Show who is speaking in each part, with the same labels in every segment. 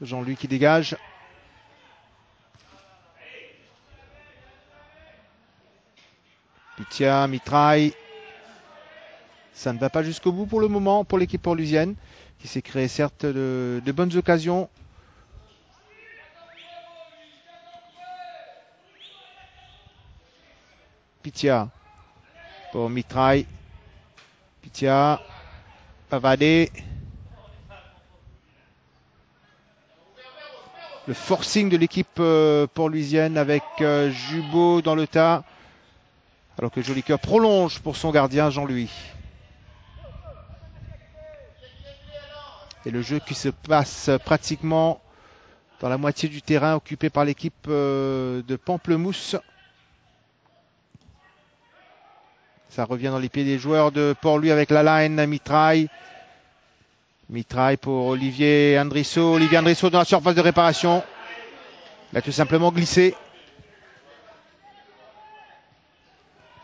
Speaker 1: Jean-Louis qui dégage. Pitia, mitraille. Ça ne va pas jusqu'au bout pour le moment pour l'équipe portlusienne, qui s'est créé certes de bonnes occasions. Pitia pour mitraille. Pitia, Pavadé. Le forcing de l'équipe portlusienne avec Jubot dans le tas. Alors que Jolicoeur prolonge pour son gardien Jean-Louis. Et le jeu qui se passe pratiquement dans la moitié du terrain occupé par l'équipe de Pamplemousse. Ça revient dans les pieds des joueurs de Port-Louis avec la line mitraille. Mitraille pour Olivier Andrisso. Olivier Andrisso dans la surface de réparation. Il a tout simplement glissé.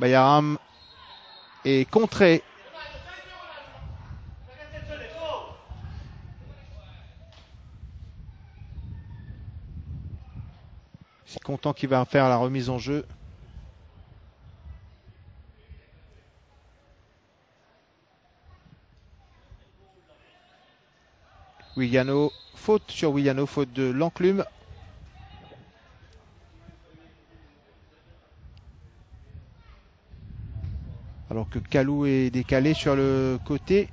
Speaker 1: Bayaram est contré. Je suis content qu'il va faire la remise en jeu. Williano, faute sur Williano, faute de l'enclume. Alors que Kalou est décalé sur le côté.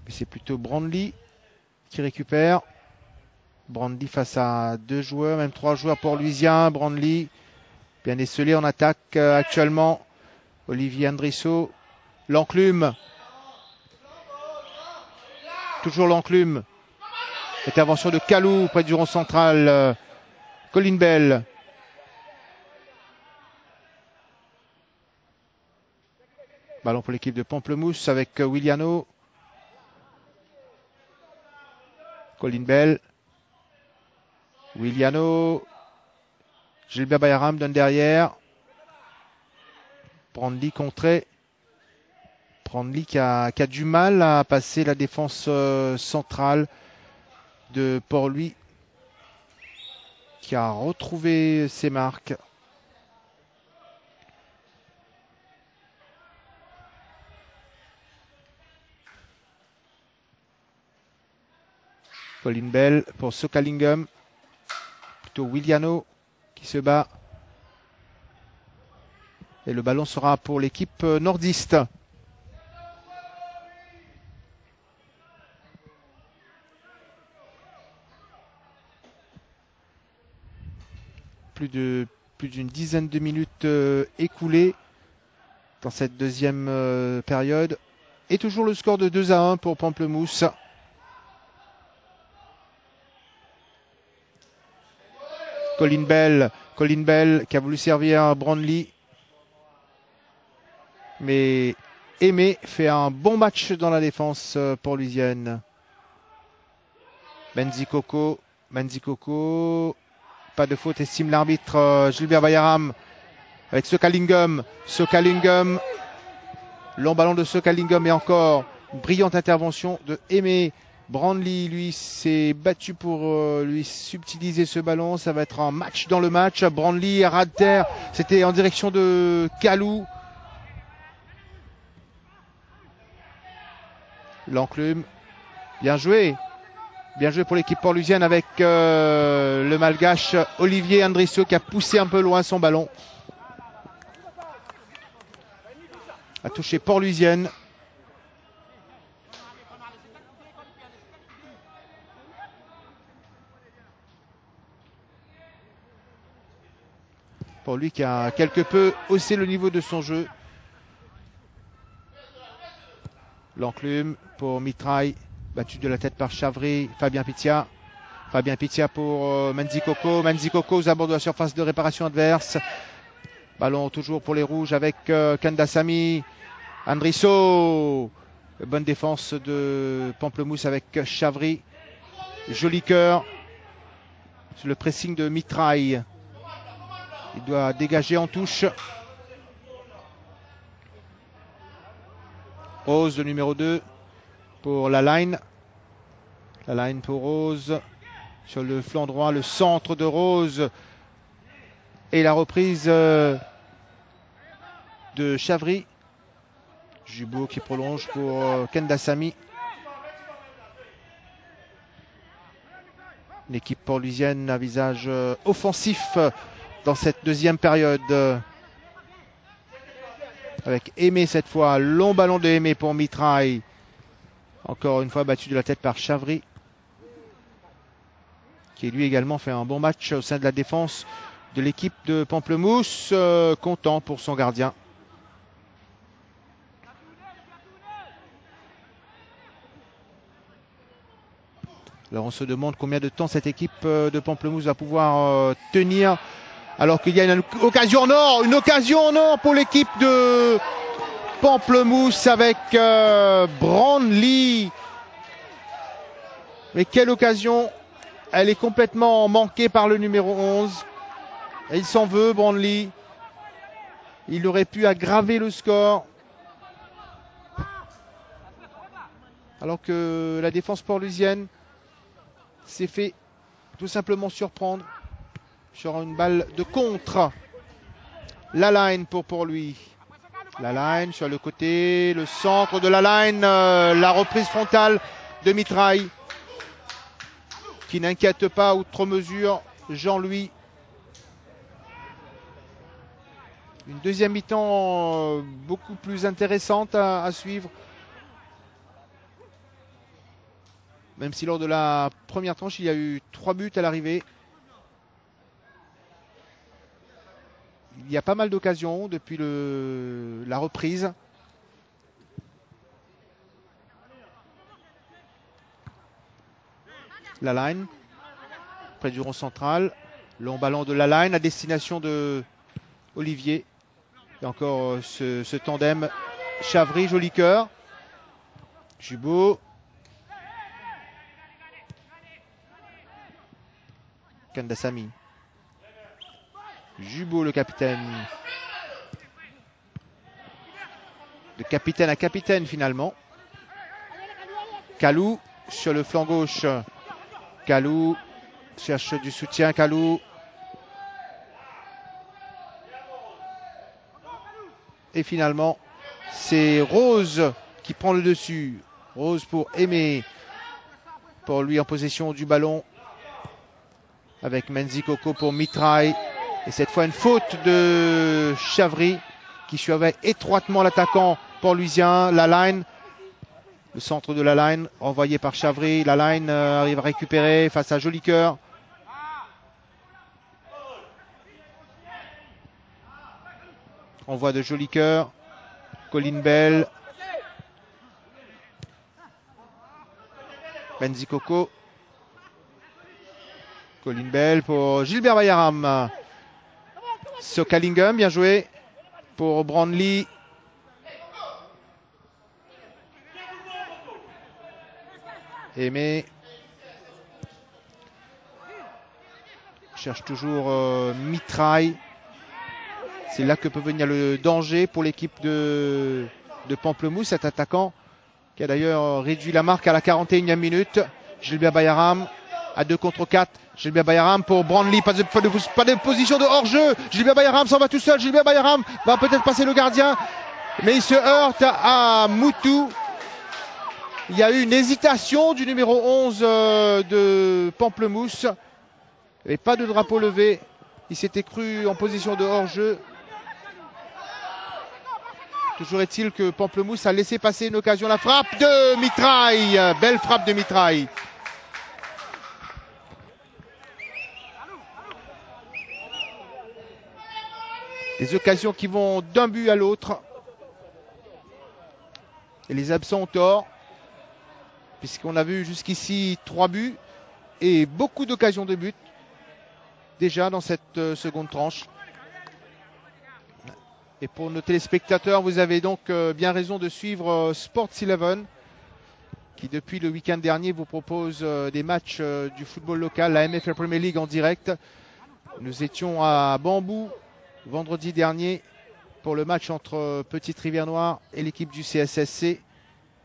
Speaker 1: Mais c'est plutôt Brandly qui récupère. Brandly face à 2 joueurs, même 3 joueurs portluisiens. Brandly bien esselé en attaque actuellement. Olivier Andrisso. L'enclume. Toujours l'enclume. Intervention de Kalou près du rond central. Colin Bell. Ballon pour l'équipe de Pamplemousse avec Williano. Colin Bell. Williano. Gilbert Bayaram donne derrière. Brandly contré. Brandly qui a du mal à passer la défense centrale de Port-Louis, qui a retrouvé ses marques. Colin Bell pour Sokalingum. Plutôt Williano qui se bat. Et le ballon sera pour l'équipe nordiste. Plus d'une dizaine de minutes écoulées dans cette deuxième période. Et toujours le score de 2-1 pour Pamplemousse. Colin Bell qui a voulu servir Brandly. Mais Aimé fait un bon match dans la défense portluisienne. Menzikoko. Pas de faute, estime l'arbitre Gilbert Bayaram avec Sokalingum. Long ballon de Sokalingum et encore une brillante intervention de Aimé. Brandly, lui, s'est battu pour lui subtiliser ce ballon. Ça va être un match dans le match. Brandly à ras de terre. C'était en direction de Kalou. L'enclume. Bien joué. Bien joué pour l'équipe portluisienne avec le malgache Olivier Andrisso qui a poussé un peu loin son ballon. A touché portluisienne. Pour lui qui a quelque peu haussé le niveau de son jeu. L'enclume pour mitraille. Battu de la tête par Chavry, Fabien Pitia pour Menzikoko. Menzikoko aux abords de la surface de réparation adverse. Ballon toujours pour les rouges avec Kandasamy. Andrisso. Bonne défense de Pamplemousse avec Chavry. Jolicoeur. Sur le pressing de mitraille. Il doit dégager en touche. Rose, le numéro 2. Pour la line. La line pour Rose. sur le flanc droit, le centre de Rose et la reprise de Chavry. Jubo qui prolonge pour Kenda Sami. L'équipe port-louisienne a un visage offensif dans cette deuxième période. Avec Aimé cette fois, long ballon de Aimé pour Mitraille. Encore une fois battu de la tête par Chavry, qui lui également fait un bon match au sein de la défense de l'équipe de Pamplemousse. Content pour son gardien. Alors on se demande combien de temps cette équipe de Pamplemousse va pouvoir tenir, alors qu'il y a une occasion en or, pour l'équipe de Pamplemousse avec Brandly. Mais quelle occasion! Elle est complètement manquée par le numéro 11. Et il s'en veut, Brandly. Il aurait pu aggraver le score. Alors que la défense port-louisienne s'est fait tout simplement surprendre sur une balle de contre. La line pour lui. La line sur le côté, le centre de la line, la reprise frontale de Mitraille qui n'inquiète pas outre mesure Jean-Louis. Une deuxième mi-temps beaucoup plus intéressante à suivre. Même si lors de la première tranche, il y a eu 3 buts à l'arrivée. Il y a pas mal d'occasions depuis la reprise. La line, près du rond central. Long ballon de la line à destination de Olivier. Et encore ce tandem Chavry, joli cœur. Jubo. Kenda Sami. Jubo, le capitaine. De capitaine à capitaine finalement. Kalou sur le flanc gauche. Kalou cherche du soutien. Kalou. Et finalement, c'est Rose qui prend le dessus. Rose pour Aimé. Pour lui en possession du ballon. Avec Menzi Coco pour Mitraille. Et cette fois, une faute de Chavry qui suivait étroitement l'attaquant port-louisien. La line, le centre de la line, envoyé par Chavry. La line arrive à récupérer face à Jolicoeur. Envoi de Jolicoeur. Colin Bell. Menzi Coco. Colin Bell pour Gilbert Bayaram. Sokalingum, bien joué pour Brandly. Aimé. Cherche toujours Mitraille. C'est là que peut venir le danger pour l'équipe de Pamplemousse. Cet attaquant qui a d'ailleurs réduit la marque à la 41e minute. Gilbert Bayaram à 2 contre 4. Gilbert Bayaram pour Brandly, pas de position de hors-jeu. Gilbert Bayaram s'en va tout seul. Gilbert Bayaram va peut-être passer le gardien, mais il se heurte à Moutou. Il y a eu une hésitation du numéro 11 de Pamplemousse. Et pas de drapeau levé. Il s'était cru en position de hors-jeu. Toujours est-il que Pamplemousse a laissé passer une occasion. La frappe de Mitraille. Belle frappe de Mitraille. Des occasions qui vont d'un but à l'autre. Et les absents ont tort. Puisqu'on a vu jusqu'ici 3 buts. Et beaucoup d'occasions de but. Déjà dans cette seconde tranche. Et pour nos téléspectateurs, vous avez donc bien raison de suivre Sports 11. Qui depuis le week-end dernier vous propose des matchs du football local. La MFL Premier League en direct. Nous étions à Bambou vendredi dernier pour le match entre Petite Rivière Noire et l'équipe du CSSC.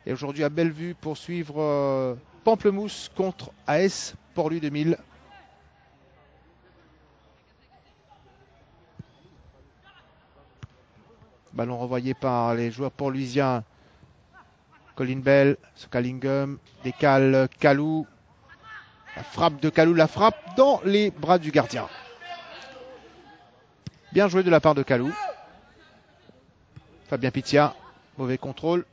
Speaker 1: Et aujourd'hui à Bellevue pour suivre Pamplemousse contre AS Port-Louis 2000. Ballon renvoyé par les joueurs port-louisiens. Colin Bell, Sokalingum, décale Kalou. La frappe de Kalou, la frappe dans les bras du gardien. Bien joué de la part de Kalou. Fabien Pitia, mauvais contrôle.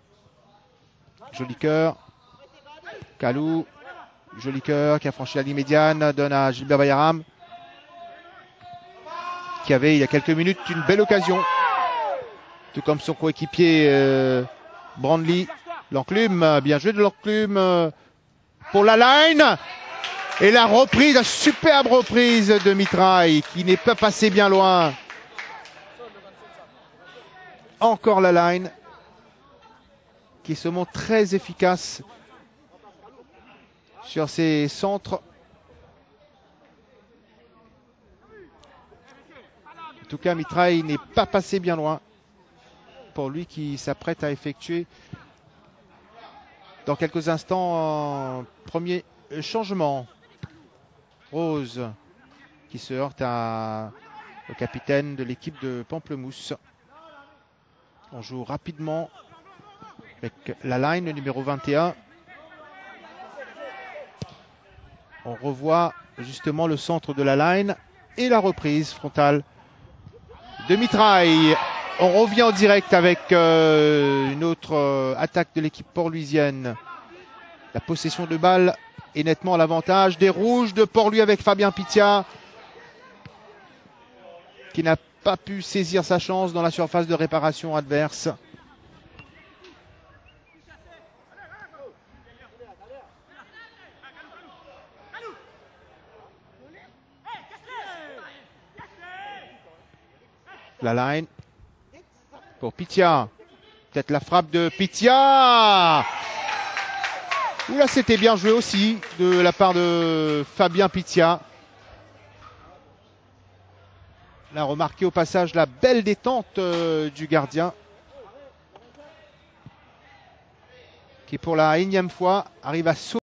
Speaker 1: Joli cœur. Kalou, joli cœur qui a franchi la ligne médiane, donne à Gilbert Bayaram, qui avait il y a quelques minutes une belle occasion. Tout comme son coéquipier Brandley. L'enclume, bien joué de l'enclume pour la line. Et la reprise, la superbe reprise de Mitraille qui n'est pas passé bien loin. Encore la line qui se montre très efficace sur ses centres. En tout cas, Mitraille n'est pas passé bien loin. Pour lui qui s'apprête à effectuer dans quelques instants un premier changement. Rose qui se heurte au capitaine de l'équipe de Pamplemousse. On joue rapidement avec la line, le numéro 21. On revoit justement le centre de la line et la reprise frontale de Mitraille. On revient en direct avec une autre attaque de l'équipe port-louisienne. La possession de balle est nettement à l'avantage des Rouges de Port-Louis avec Fabien Pitia qui n'a pas pu saisir sa chance dans la surface de réparation adverse. La line pour Pitia. Peut-être la frappe de Pitia. Oula, c'était bien joué aussi de la part de Fabien Pitia. On a remarqué au passage la belle détente du gardien qui pour la énième fois arrive à sauver.